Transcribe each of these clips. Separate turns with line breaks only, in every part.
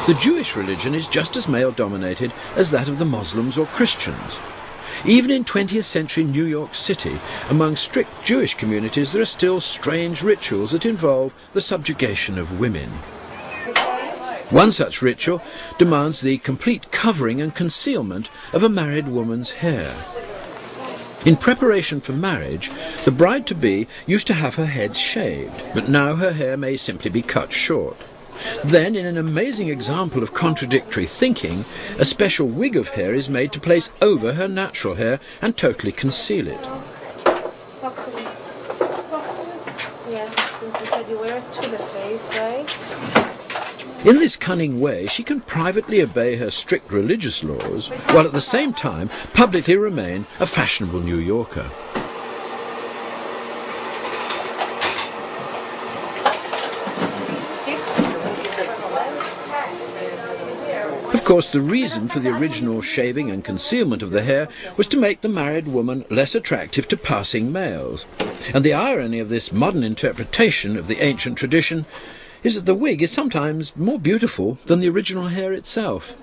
The Jewish religion is just as male-dominated as that of the Muslims or Christians. Even in 20th century New York City, among strict Jewish communities, there are still strange rituals that involve the subjugation of women. One such ritual demands the complete covering and concealment of a married woman's hair. In preparation for marriage, the bride-to-be used to have her head shaved, but now her hair may simply be cut short. Then, in an amazing example of contradictory thinking, a special wig of hair is made to place over her natural hair and totally conceal it.
Yeah, since you said you wear it to the face, right?
In this cunning way, she can privately obey her strict religious laws, while at the same time publicly remain a fashionable New Yorker. Of course, the reason for the original shaving and concealment of the hair was to make the married woman less attractive to passing males. And the irony of this modern interpretation of the ancient tradition is that the wig is sometimes more beautiful than the original hair itself.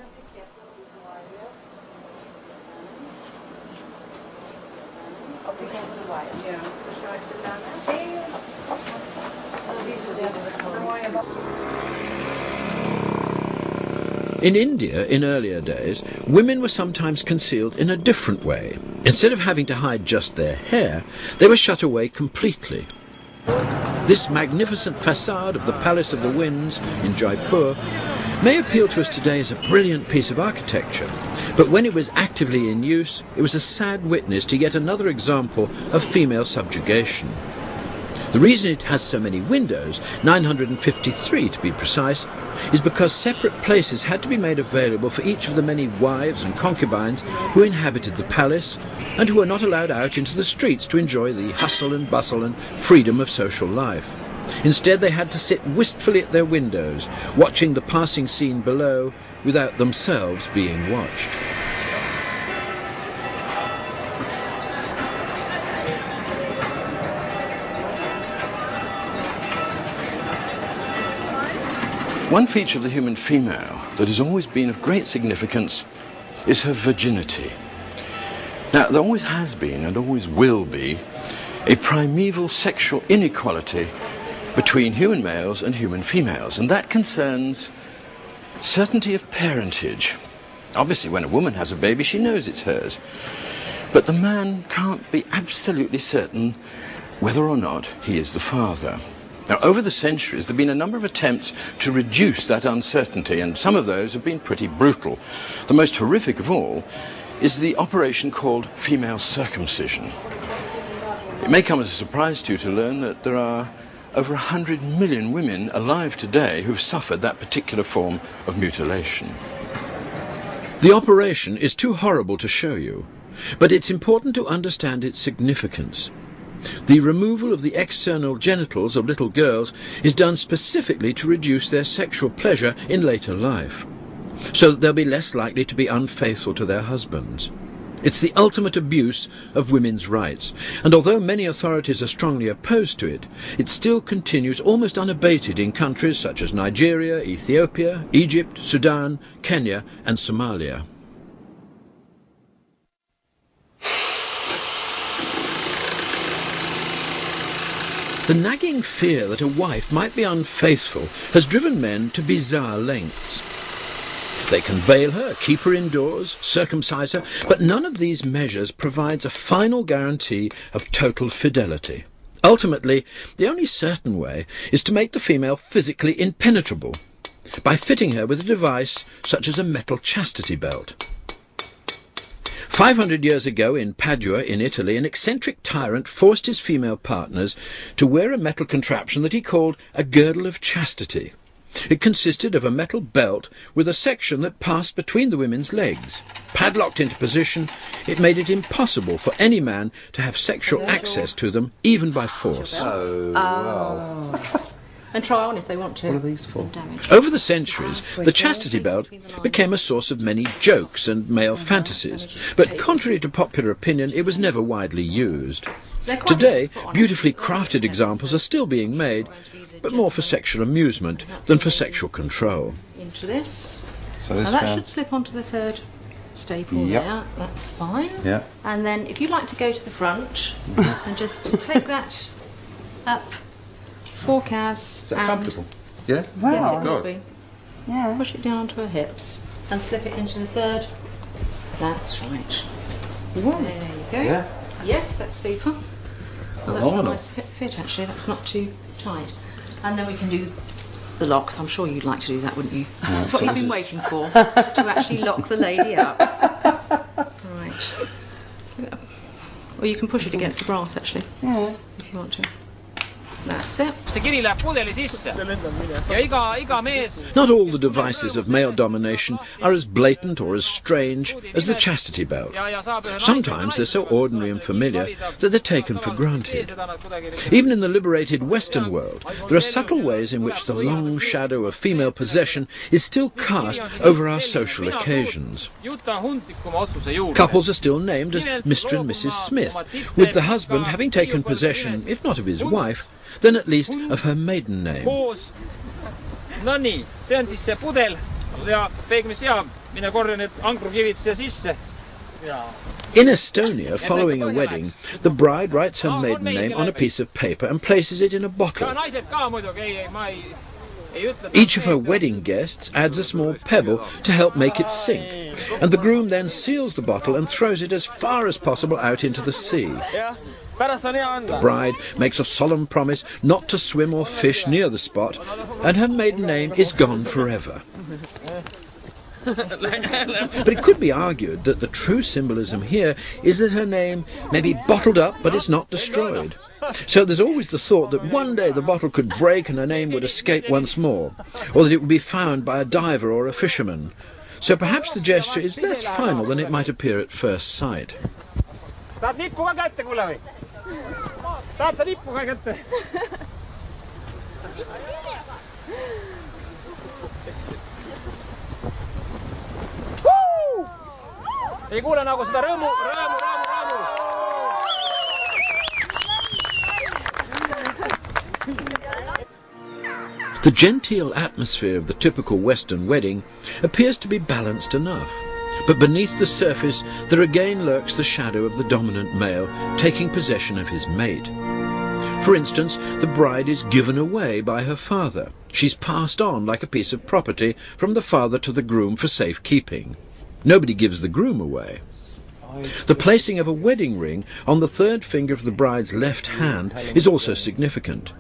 In India, in earlier days, women were sometimes concealed in a different way. Instead of having to hide just their hair, they were shut away completely. This magnificent facade of the Palace of the Winds in Jaipur may appeal to us today as a brilliant piece of architecture, but when it was actively in use, it was a sad witness to yet another example of female subjugation. The reason it has so many windows, 953 to be precise, is because separate places had to be made available for each of the many wives and concubines who inhabited the palace and who were not allowed out into the streets to enjoy the hustle and bustle and freedom of social life. Instead, they had to sit wistfully at their windows, watching the passing scene below without themselves being watched. One feature of the human female that has always been of great significance is her virginity. Now, there always has been and always will be a primeval sexual inequality between human males and human females, and that concerns certainty of parentage. Obviously, when a woman has a baby, she knows it's hers, but the man can't be absolutely certain whether or not he is the father. Now, over the centuries, there have been a number of attempts to reduce that uncertainty, and some of those have been pretty brutal. The most horrific of all is the operation called female circumcision. It may come as a surprise to you to learn that there are over 100 million women alive today who've suffered that particular form of mutilation. The operation is too horrible to show you, but it's important to understand its significance. The removal of the external genitals of little girls is done specifically to reduce their sexual pleasure in later life, so that they'll be less likely to be unfaithful to their husbands. It's the ultimate abuse of women's rights, and although many authorities are strongly opposed to it, it still continues almost unabated in countries such as Nigeria, Ethiopia, Egypt, Sudan, Kenya and Somalia. The nagging fear that a wife might be unfaithful has driven men to bizarre lengths. They can veil her, keep her indoors, circumcise her, but none of these measures provides a final guarantee of total fidelity. Ultimately, the only certain way is to make the female physically impenetrable, by fitting her with a device such as a metal chastity belt. 500 years ago in Padua in Italy, an eccentric tyrant forced his female partners to wear a metal contraption that he called a girdle of chastity. It consisted of a metal belt with a section that passed between the women's legs. Padlocked into position, it made it impossible for any man to have sexual access to them, even by force.
And try on if they want to.
What are these for?
Over the centuries, the chastity belt became a source of many jokes and male fantasies, but contrary to popular opinion, it was never widely used. Today, beautifully crafted examples are still being made, but more for sexual amusement than for sexual control.
into this.
So this
Now that
round.
should slip onto the third staple
Yep.
there. That's fine.
Yeah.
And then if you like to go to the front and just take that up, forecast,
Is that
and
comfortable? Yeah?
yes, it will
Good.
be.
Yeah.
Push it down onto her hips and slip it into the third. That's right. There you go.
Yeah.
Yes, that's super. Oh, that's a
Phenomenal.
nice fit actually. That's not too tight. And then we can do the locks. I'm sure you'd like to do that, wouldn't you? This is what you've been waiting for, to actually lock the lady up. Right. Or you can push it against the brass actually, if you want to. That's it.
see kiri läheb pudeli sisse ja iga mees
Not all the devices of male domination are as blatant or as strange as the chastity belt.
ja saab ühe
Sometimes they're so ordinary and familiar that they're taken for granted. Even in the liberated Western world, there are subtle ways in which the long shadow of female possession is still cast over our social occasions.
Juta hundlikuma otsuse juurde.
Couples are still named as Mr. and Mrs. Smith, with the husband having taken possession, if not of his wife, then at least of her maiden name.
koos. No nii, see on siis see pudel ja peegmis ja mine korja need ankrukivid siia sisse.
In Estonia, following a wedding, the bride writes her maiden name on a piece of paper and places it in a
ja
bottle.
naised ka muidugi, ei ma ei ütle.
Each of her wedding guests adds a small pebble to help make it sink, and the groom then seals the bottle and throws it as far as possible out into the sea. The bride makes a solemn promise not to swim or fish near the spot, and her maiden name is gone forever. But it could be argued that the true symbolism here is that her name may be bottled up, but it's not destroyed. So there's always the thought that one day the bottle could break and her name would escape once more, or that it would be found by a diver or a fisherman. So perhaps the gesture is less final than it might appear at first sight.
Tahad lippu ka kätte, kuule või? Tahad sa lippu ka kätte? Ei kuule nagu seda rõõmu.
The genteel atmosphere of the typical Western wedding appears to be balanced enough, but beneath the surface there again lurks the shadow of the dominant male taking possession of his mate. For instance, the bride is given away by her father. She's passed on like a piece of property from the father to the groom for safekeeping. Nobody gives the groom away. The placing of a wedding ring on the third finger of the bride's left hand is also significant.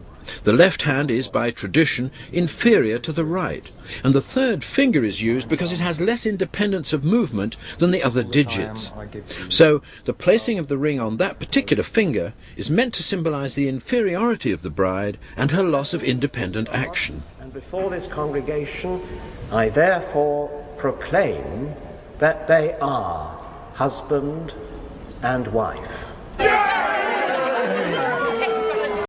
The left hand is, by tradition, inferior to the right, and the third finger is used because it has less independence of movement than the other digits. So, the placing of the ring on that particular finger is meant to symbolize the inferiority of the bride and her loss of independent action.
And before this congregation, I therefore proclaim that they are husband and wife.